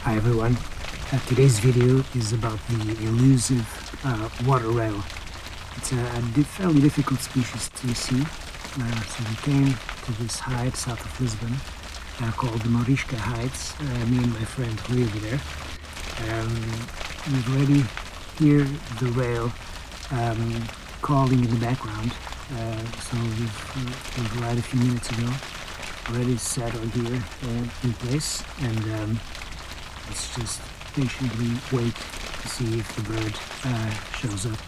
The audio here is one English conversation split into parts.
Hi everyone, today's video is about the elusive water rail. It's a fairly difficult species to see. So we came to this height south of Lisbon called the Mourisca Heights, me and my friend who live there. We already hear the rail calling in the background, so we've arrived a few minutes ago, already settled here in place, and let's just patiently wait to see if the bird shows up.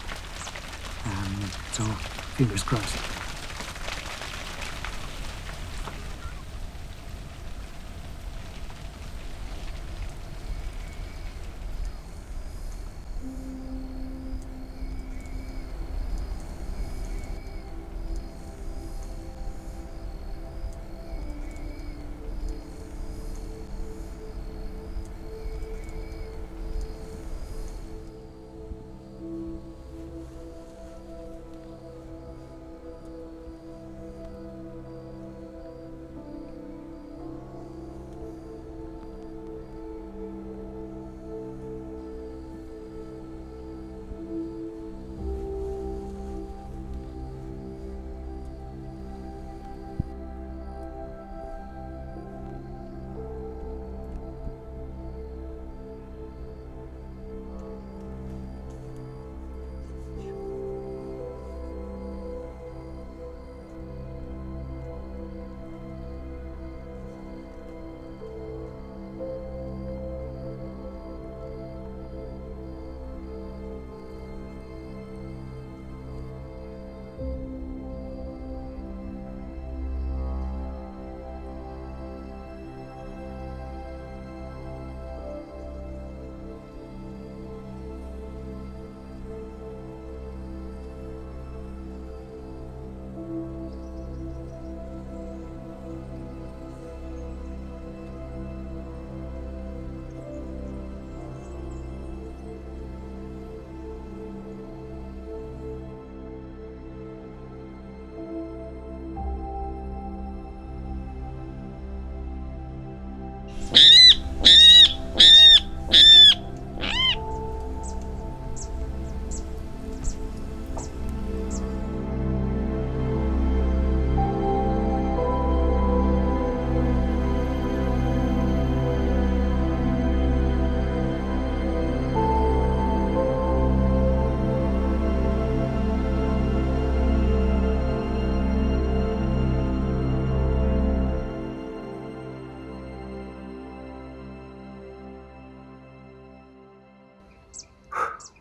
So fingers crossed.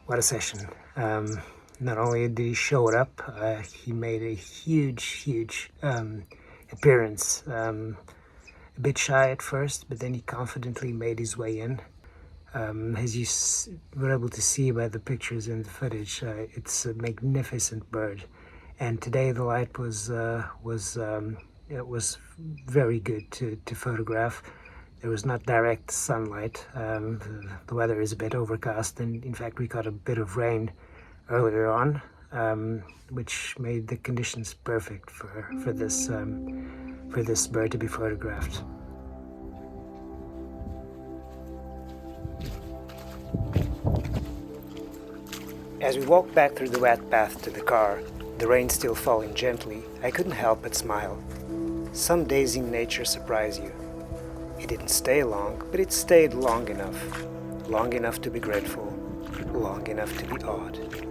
What a session. Not only did he show up, he made a huge appearance. A bit shy at first, but then he confidently made his way in. As you were able to see by the pictures and the footage, it's a magnificent bird. And today the light was very good to photograph. There was not direct sunlight. The weather is a bit overcast, and in fact we got a bit of rain earlier on, which made the conditions perfect for this bird to be photographed. As we walked back through the wet path to the car, the rain still falling gently, I couldn't help but smile. Some days in nature surprise you. It didn't stay long, but it stayed long enough to be grateful, long enough to be awed.